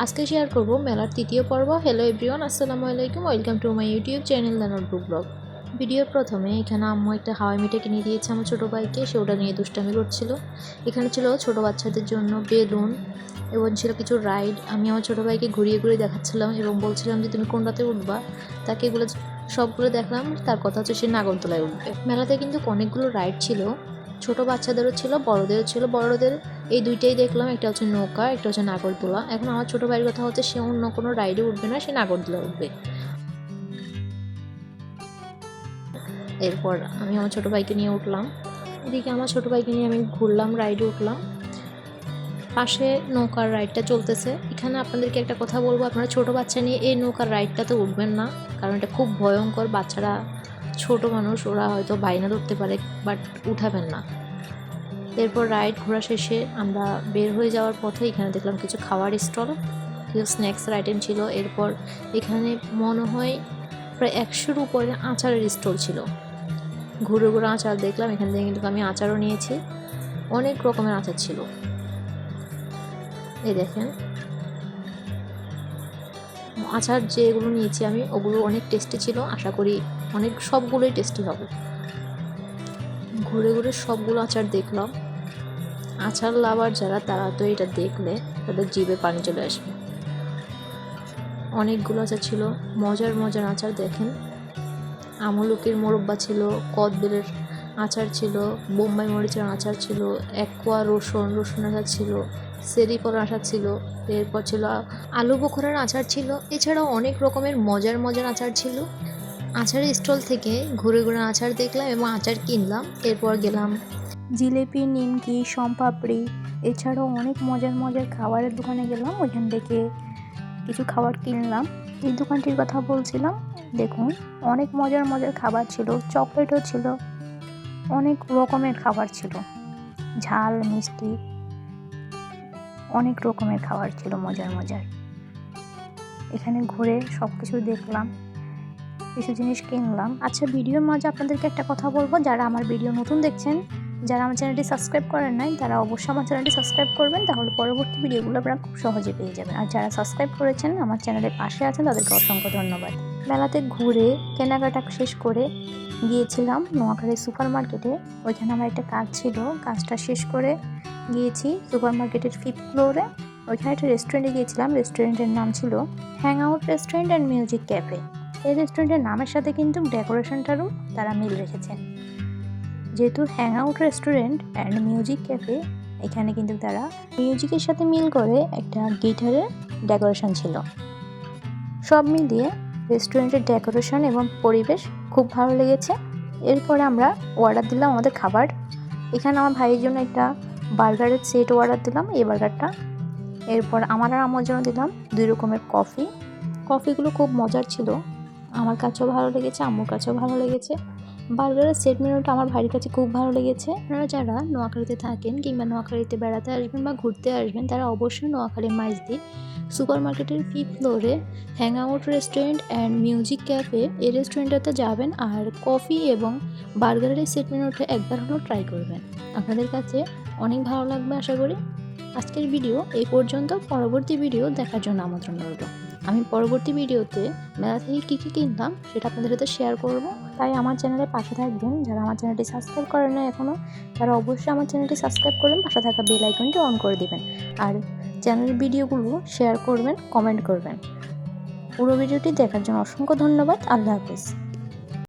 আজকে শেয়ার করব মেলার তৃতীয় পর্ব। হ্যালো এভরিওয়ান, আসসালামু আলাইকুম, welcome to my YouTube channel the notebook blog. ভিডিওর প্রথমে এখানে আম্মু একটা হাওয়াই মিঠাই কিনে দিয়েছে আমার ছোটো ভাইকে, সে ওটা নিয়ে দুষ্টামি করছিল। এখানে ছিল ছোটো বাচ্চাদের জন্য বেলুন এবং ছিল কিছু রাইড। আমি আমার ছোটো ভাইকে ঘুরিয়ে ঘুরিয়ে দেখাচ্ছিলাম এবং বলছিলাম যে তুমি কোনটাতে উঠবা। তাকে এগুলো সবগুলো দেখলাম, তার কথা হচ্ছে সে নাগরদোলায় উঠবে। মেলাতে কিন্তু অনেকগুলো রাইড ছিল, ছোট বাচ্চাদেরও ছিল, বড়দেরও ছিল। বড়দের এই দুইটাই দেখলাম, একটা হচ্ছে নৌকা, একটা হচ্ছে নাগরদোলা। এখন আমার ছোটো ভাইয়ের কথা হচ্ছে সে অন্য কোনো রাইডে উঠবে না, সে নাগরদোলা উঠবে। এরপর আমি আমার ছোটো ভাইকে নিয়ে উঠলাম। এদিকে আমার ছোটো ভাইকে নিয়ে আমি ঘুরলাম, রাইডে উঠলাম। পাশে নৌকার রাইডটা চলতেছে। এখানে আপনাদেরকে একটা কথা বলবো, আপনারা ছোটো বাচ্চা নিয়ে এই নৌকার রাইডটাতে উঠবেন না, কারণ এটা খুব ভয়ঙ্কর। বাচ্চারা ছোট মানুষ, ওরা হয়তো বাইনা ধরতে পারে, বাট উঠাবেন না। এরপর রাইড ঘোরা শেষে আমরা বের হয়ে যাওয়ার পথে এখানে দেখলাম কিছু খাওয়ার স্টল, কিছু স্ন্যাক্সের আইটেম ছিল। এরপর এখানে মনে হয় প্রায় 100-র উপরে আচারের স্টল ছিল। ঘুরে ঘুরে আচার দেখলাম, এখান থেকে কিন্তু আমি আচারও নিয়েছি। অনেক রকমের আচার ছিল, এই দেখেন। আচার যেগুলো নিয়েছি আমি, ওগুলো অনেক টেস্টি ছিল, আশা করি সবগুলোই টেস্টি হবে। ঘুরে ঘুরে সবগুলো আচার দেখলাম। আচার লাভার যারা, তারা তো এটা দেখলে তাদের জিভে পানি চলে আসবে। অনেকগুলো আচার ছিল, মজার মজার আচার। দেখেন, আমলকির মোরব্বা ছিল, কদবেলের আচার ছিল, বোম্বাই মরিচের আচার ছিল, একোয়া রসুন আচার ছিল, সেরি ফলের আচার ছিল। এরপর ছিল আলু বোখরার আচার ছিল। এছাড়াও অনেক রকমের মজার মজার আচার ছিল। আচারের স্টল থেকে ঘুরে ঘুরে আচার দেখলাম এবং আচার কিনলাম। এরপর গেলাম জিলেপি, নিমকি, শমপাপড়ি, এছাড়াও অনেক মজার মজার খাবারের দোকানে গেলাম। ওইখান থেকে কিছু খাবার কিনলাম। এই দোকানটির কথা বলছিলাম, দেখুন অনেক মজার মজার খাবার ছিল, চকলেটও ছিল, অনেক রকমের খাবার ছিল, ঝাল মিষ্টি অনেক রকমের খাবার ছিল মজার মজার। এখানে ঘুরে সব কিছু দেখলাম, কিছু জিনিস কিনলাম। আচ্ছা, ভিডিওর মাঝে আপনাদেরকে একটা কথা বলবো, যারা আমার ভিডিও নতুন দেখছেন, যারা আমার চ্যানেলটি সাবস্ক্রাইব করেন নাই, তারা অবশ্যই আমার চ্যানেলটি সাবস্ক্রাইব করবেন, তাহলে পরবর্তী ভিডিওগুলো আপনারা খুব সহজে পেয়ে যাবেন। আর যারা সাবস্ক্রাইব করেছেন, আমার চ্যানেলের পাশে আছেন, তাদেরকে অসংখ্য ধন্যবাদ। মেলাতে ঘুরে কেনাকাটা শেষ করে গিয়েছিলাম নোয়াখালী সুপার মার্কেটে। ওইখানে আমার একটা কাজ ছিল, কাজটা শেষ করে গিয়েছি সুপার মার্কেটের 5th ফ্লোরে। ওইখানে একটা রেস্টুরেন্টে গিয়েছিলাম। রেস্টুরেন্টের নাম ছিল hang out restaurant and music cafe. এই রেস্টুরেন্টের নামের সাথে কিন্তু ডেকোরেশনটারও তারা মিল রেখেছেন। যেহেতু hang out restaurant and music cafe, এখানে কিন্তু তারা মিউজিকের সাথে মিল করে একটা গিটারের ডেকোরেশন ছিল। সব মিলিয়ে রেস্টুরেন্টের ডেকোরেশন এবং পরিবেশ খুব ভালো লেগেছে। এরপরে আমরা অর্ডার দিলাম আমাদের খাবার। এখানে আমার ভাইয়ের জন্য একটা বার্গারের সেট অর্ডার দিলাম, এই বার্গারটা। এরপর আমার আর আমার জন্য দিলাম 2 রকমের কফিগুলো খুব মজার ছিল, আমার কাছেও ভালো লেগেছে, আম্মুর কাছেও ভালো লেগেছে। বার্গারের সেট মেনুটা আমার ভাইয়ের কাছে খুব ভালো লেগেছে। আপনারা যারা নোয়াখালীতে থাকেন কিংবা নোয়াখালীতে বেড়াতে আসবেন বা ঘুরতে আসবেন, তারা অবশ্যই নোয়াখালী মাইজদি সুপার মার্কেটের 5th ফ্লোরে hang out restaurant and music cafe, এই রেস্টুরেন্টটাতে যাবেন আর কফি এবং বার্গারের সেট মেনুটা একবার হলেও ট্রাই করবেন। আপনাদের কাছে অনেক ভালো লাগবে আশা করি। আজকের ভিডিও এই পর্যন্ত। পরবর্তী ভিডিও দেখার জন্য আমন্ত্রণ রইল। আমি পরবর্তী ভিডিওতে মেলা থেকে কী কী কিনলাম সেটা আপনাদের সাথে শেয়ার করব, তাই আমার চ্যানেলের পাশে থাকবেন। যারা আমার চ্যানেলটি সাবস্ক্রাইব করেন না এখনও, তারা অবশ্যই আমার চ্যানেলটি সাবস্ক্রাইব করবেন, পাশে থাকা বেল আইকনটি অন করে দিবেন। আর চ্যানেলের ভিডিওগুলো শেয়ার করবেন, কমেন্ট করবেন। পুরো ভিডিওটি দেখার জন্য অসংখ্য ধন্যবাদ। আল্লাহ হাফেজ।